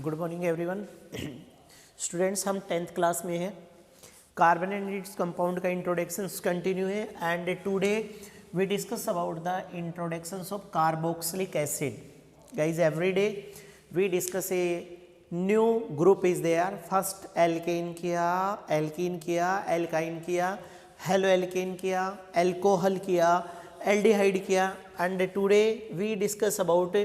Good morning everyone. Students, हम 10th class में हैं। कार्बन एंड इट्स कंपाउंड का इंट्रोडक्शंस कंटिन्यू है and today we discuss about the introductions of carboxylic acid. Guys, every day we discuss a new group is there. First alkane किया, alkene किया, alkyne किया, haloalkane किया, alcohol किया, aldehyde किया and today we discuss about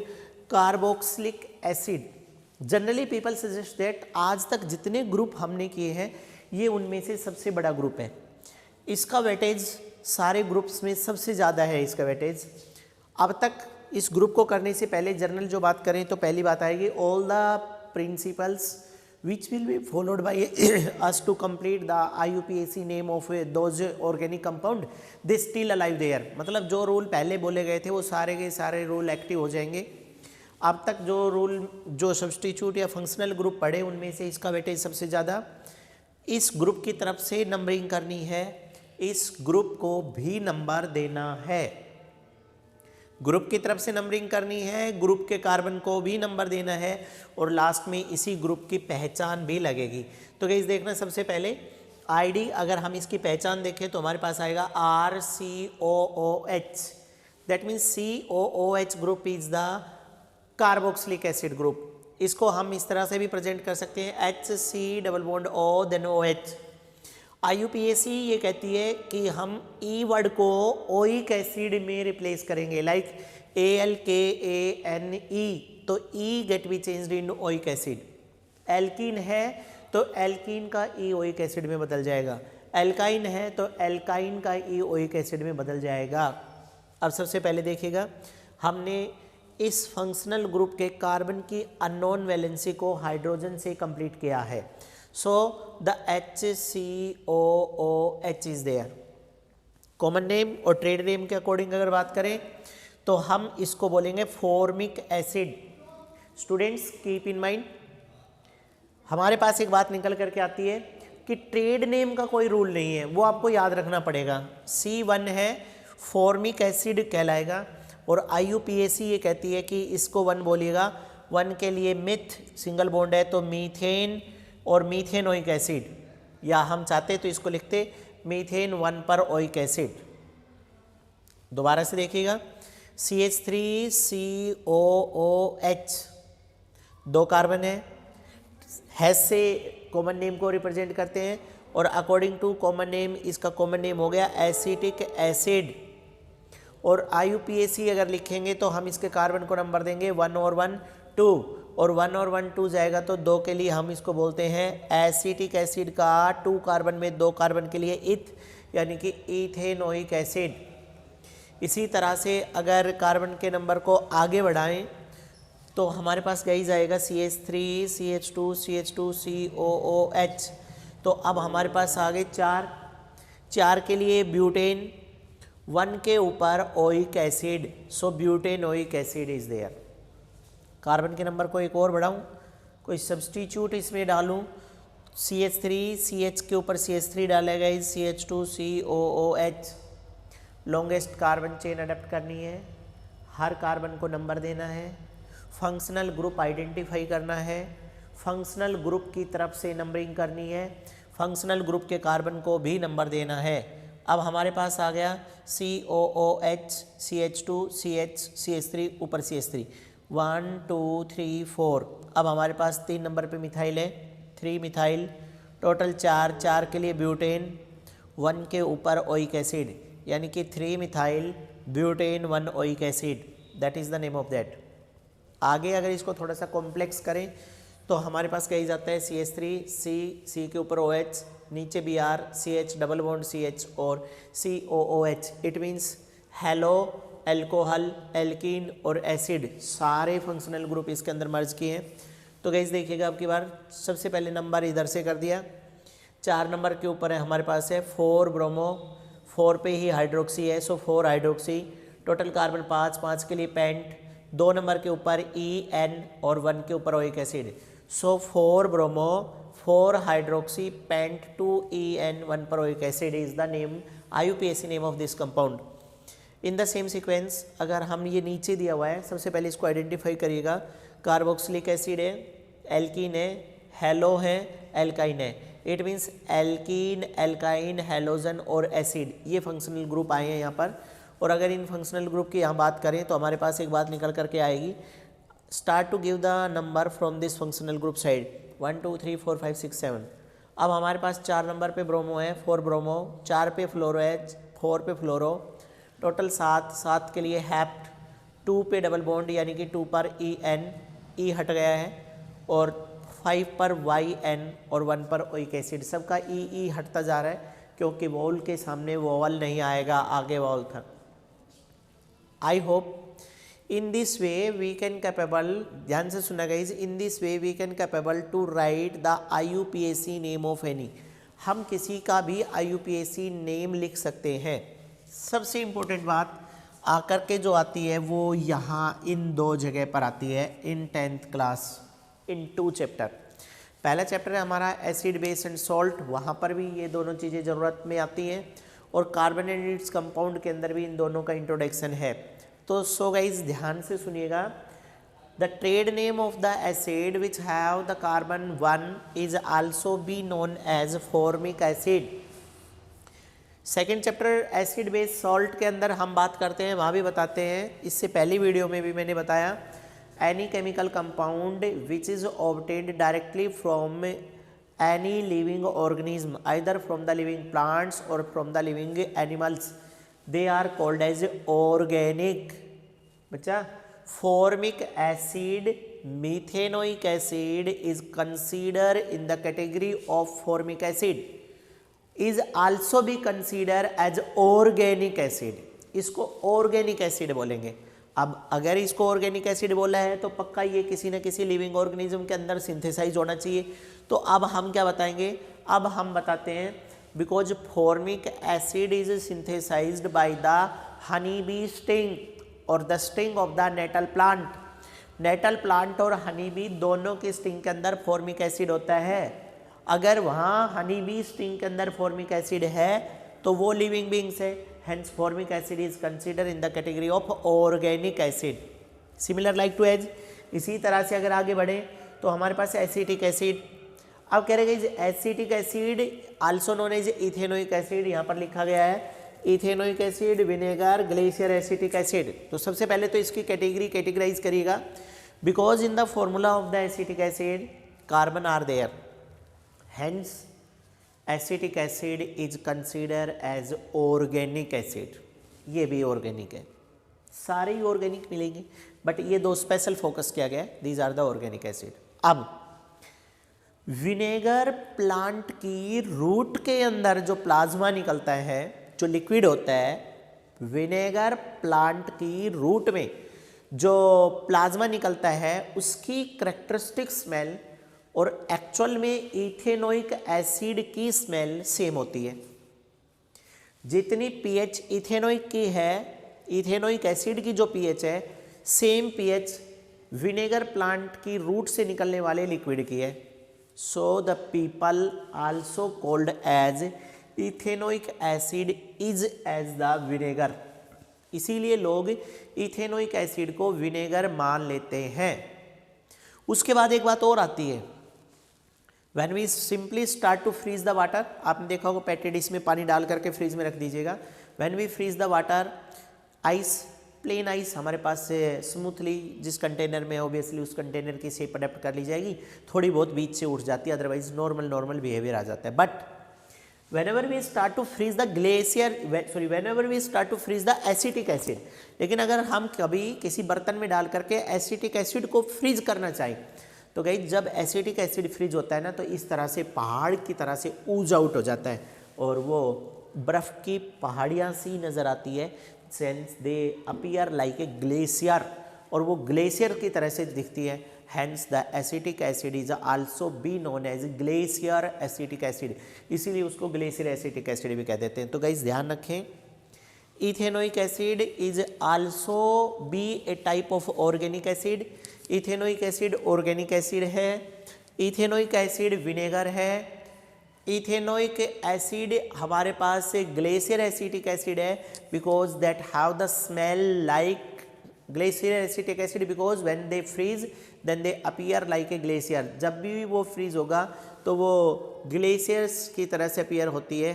carboxylic acid. Generally people suggest that आज तक जितने group हमने किए हैं ये उनमें से सबसे बड़ा ग्रुप है। इसका वेटेज सारे ग्रुप्स में सबसे ज़्यादा है। इसका वेटेज अब तक इस ग्रुप को करने से पहले जनरल जो बात करें तो पहली बात आएगी all the principles which will be followed by us to complete the IUPAC name of those organic compound they still alive there। मतलब जो रूल पहले बोले गए थे वो सारे के सारे रूल एक्टिव हो जाएंगे। अब तक जो रूल जो सब्स्टिट्यूट या फंक्शनल ग्रुप पढ़े उनमें से इसका वेटेज सबसे ज़्यादा। इस ग्रुप की तरफ से नंबरिंग करनी है, इस ग्रुप को भी नंबर देना है। ग्रुप की तरफ से नंबरिंग करनी है, ग्रुप के कार्बन को भी नंबर देना है और लास्ट में इसी ग्रुप की पहचान भी लगेगी। तो गाइस देखना, सबसे पहले आईडी अगर हम इसकी पहचान देखें तो हमारे पास आएगा RCOOH। That means COOH group is the carboxylic acid group. इसको हम इस तरह से भी प्रेजेंट कर सकते हैं HC_O then OH। IUPAC ये कहती है कि हम ई वर्ड को ओइक एसिड में रिप्लेस करेंगे, लाइक ALKANE, तो e get be changed in oic acid. Alkene है तो एल्कीन का ई ओइक एसिड में बदल जाएगा, एल्काइन है तो एल्काइन का ई ओइक एसिड में बदल जाएगा। अब सबसे पहले देखिएगा, हमने इस फंक्शनल ग्रुप के कार्बन की अननोन वैलेंसी को हाइड्रोजन से कंप्लीट किया है। So the HCOOH is there. Common name और ट्रेड नेम के अकॉर्डिंग अगर बात करें तो हम इसको बोलेंगे formic acid. Students keep in mind, हमारे पास एक बात निकल करके आती है कि ट्रेड नेम का कोई रूल नहीं है, वो आपको याद रखना पड़ेगा। C1 है फॉर्मिक एसिड कहलाएगा और IUPAC ये कहती है कि इसको 1 बोलिएगा। 1 के लिए मिथ सिंगल बॉन्ड है तो मीथेन और मीथेनोइक एसिड, या हम चाहते तो इसको लिखते मीथेन 1 पर ओइक एसिड। दोबारा से देखिएगा, CH3COOH 2 कार्बन है, हैश से कॉमन नेम को रिप्रेजेंट करते हैं और अकॉर्डिंग टू कॉमन नेम इसका कॉमन नेम हो गया एसिटिक एसिड। और IUPAC अगर लिखेंगे तो हम इसके कार्बन को नंबर देंगे 1 और 1 2 और 1 और 1 2 जाएगा तो 2 के लिए हम इसको बोलते हैं एसिटिक एसिड का 2 कार्बन में 2 कार्बन के लिए इथ, यानी कि इथेनोइक एसिड। इसी तरह से अगर कार्बन के नंबर को आगे बढ़ाएं तो हमारे पास गाइस आएगा CH3 CH2 CH2 COOH। तो अब हमारे पास आ गए 4 के लिए ब्यूटेन, 1 के ऊपर oic acid, so butanoic acid is there. Carbon के नंबर को एक और बढ़ाऊं, कोई सब्स्टिट्यूट इसमें डालूं, CH3 CH के ऊपर CH3 डालेगा इस CH2 COOH। Longest carbon chain adapt करनी है, हर कार्बन को नंबर देना है, फंक्शनल ग्रुप आइडेंटिफाई करना है, फंक्शनल ग्रुप की तरफ से नंबरिंग करनी है, फंक्शनल ग्रुप के कार्बन को भी नंबर देना है। अब हमारे पास आ गया COOH CH2 CH CH3 ऊपर CH3 1 2 3 4। अब हमारे पास 3 नंबर पे मिथाइल है, 3 मिथाइल, टोटल 4 के लिए ब्यूटेन, 1 के ऊपर ओइक एसिड, यानी कि 3 methyl butane 1 oic acid, that is the name of that. आगे अगर इसको थोड़ा सा कॉम्प्लेक्स करें तो हमारे पास कही जाता है CH3 C के ऊपर OH, नीचे Br CH double bond CH और COOH। It means hello, alcohol, alkene और एसिड सारे फंक्शनल ग्रुप इसके अंदर मर्ज किए हैं। तो गाइस देखिएगा, अब की बार सबसे पहले नंबर इधर से कर दिया। 4 नंबर के ऊपर है हमारे पास है 4 ब्रोमो, 4 पे ही हाइड्रोक्सी है सो 4 हाइड्रोक्सी, टोटल कार्बन 5 के लिए पेंट, 2 नंबर के ऊपर EN और 1 के ऊपर ओइक एसिड, सो 4 ब्रोमो 4 हाइड्रोक्सी पेंट 2 EN 1 पर oic acid is the name IUPAC name of this compound. In the same sequence अगर हम ये नीचे दिया हुआ है, सबसे पहले इसको आइडेंटिफाई करिएगा। कार्बोक्सिलिक एसिड है, एल्कीन है, हेलो है, एल्काइन है। It means alkene, alkyne, halogen और एसिड, ये फंक्शनल ग्रुप आए हैं यहाँ पर। और अगर इन फंक्शनल ग्रुप की यहाँ बात करें तो हमारे पास एक बात निकल करके आएगी, start to give the number from this functional group side 1 2 3 4 5 6 7। अब हमारे पास 4 नंबर पे ब्रोमो है, 4 ब्रोमो, 4 पे फ्लोरो है, 4 पे फ्लोरो, टोटल 7 के लिए हैप्ट, 2 पे डबल बॉन्ड यानी कि 2 पर ई एन, ई हट गया है, और 5 पर वाई एन और 1 पर ओइक एसिड, सबका ई हटता जा रहा है क्योंकि वॉल के सामने वॉवल नहीं आएगा, आगे वॉल था। I hope in this way we can capable, ध्यान से सुना guys, in this way we can capable to write the IUPAC name of any, हम किसी का भी IUPAC नेम लिख सकते हैं। सबसे इम्पोर्टेंट बात आकर के जो आती है वो यहाँ इन 2 जगह पर आती है इन 10th क्लास, इन 2 चैप्टर। पहला चैप्टर है हमारा एसिड बेस एंड सॉल्ट, वहाँ पर भी ये दोनों चीज़ें ज़रूरत में आती हैं, और कार्बन एंड इट्स कंपाउंड के अंदर भी इन दोनों का इंट्रोडक्शन है। तो सो गाइज ध्यान से सुनिएगा, the trade name of the acid which have the carbon 1 is also be known as formic acid. Second chapter acid base salt के अंदर हम बात करते हैं, वहाँ भी बताते हैं, इससे पहली वीडियो में भी मैंने बताया, any chemical compound which is obtained directly from any living organism either from the living plants और from the living animals, they are called as organic. बच्चा, formic acid, methanoic acid is consider in the category of formic acid, is also be consider as organic acid, इसको organic acid बोलेंगे। अब अगर इसको organic acid बोला है तो पक्का ये किसी न किसी लिविंग ऑर्गेनिज्म के अंदर सिंथेसाइज होना चाहिए। तो अब हम क्या बताएंगे, अब हम बताते हैं, because formic acid is synthesized by the honey bee sting और the sting of the nettle plant. Nettle plant और हनी बी दोनों के स्टिंग के अंदर फॉर्मिक एसिड होता है। अगर वहाँ हनी बी स्टिंग के अंदर फॉर्मिक एसिड है तो वो लिविंग बींग्स है, hence formic acid is considered in the category of organic acid, similar like to as। इसी तरह से अगर आगे बढ़े तो हमारे पास एसिटिक एसिड, अब कह रहे हैं acetic acid also known as ethanoic acid, यहाँ पर लिखा गया है ethanoic acid, vinegar, glacier acetic acid. तो सबसे पहले तो इसकी कैटेगराइज करिएगा, because in the formula of the acetic acid carbon are there, hence acetic acid is consider as organic acid. ये भी ऑर्गेनिक है, सारे ही ऑर्गेनिक मिलेंगे, बट ये 2 स्पेशल फोकस किया गया है, these are the organic acid. अब विनेगर प्लांट की रूट के अंदर जो प्लाज्मा निकलता है, जो लिक्विड होता है, विनेगर प्लांट की रूट में जो प्लाज्मा निकलता है उसकी करेक्टरिस्टिक स्मेल और एक्चुअल में इथेनोइक एसिड की स्मेल सेम होती है। जितनी पीएच इथेनोइक की है, इथेनोइक एसिड की जो पीएच है, सेम पीएच विनेगर प्लांट की रूट से निकलने वाले लिक्विड की है। So the people also called as ethanoic acid is as the vinegar, इसीलिए लोग इथेनोइक एसिड को विनेगर मान लेते हैं। उसके बाद एक बात और आती है, When we simply start to freeze the water, आपने देखा होगा पेटी डिश में पानी डाल करके फ्रीज में रख दीजिएगा। When we freeze the water, ice, plain ice हमारे पास से स्मूथली जिस कंटेनर में ऑब्वियसली उस कंटेनर की शेप अडेप्ट कर ली जाएगी, थोड़ी बहुत बीच से उठ जाती है, अदरवाइज नॉर्मल बिहेवियर आ जाता है। But whenever we start to freeze the glacier, sorry, whenever we start to freeze the acetic acid, लेकिन अगर हम कभी किसी बर्तन में डाल करके एसिटिक एसिड को फ्रीज करना चाहें तो गाइस जब एसिटिक एसिड फ्रीज होता है ना तो इस तरह से पहाड़ की तरह से ऊज आउट हो जाता है और वो बर्फ़ की पहाड़ियाँ सी नज़र आती है, since they appear like a glacier, और वो ग्लेशियर की तरह से दिखती है। Hence the acetic acid is also be known as glacier acetic acid, इसीलिए उसको ग्लेशियर एसिटिक एसिड भी कह देते हैं। तो गाइस ध्यान रखें, ethanoic acid is also be a type of organic acid. Ethanoic acid organic acid है, इथेनोइक एसिड विनेगर है, इथेनोइक एसिड हमारे पास ग्लेशियर एसिटिक एसिड है because that have the smell like glacier acetic acid because when they freeze then they appear like a glacier, जब भी वो freeze होगा तो वो ग्लेशियर्स की तरह से अपीयर होती है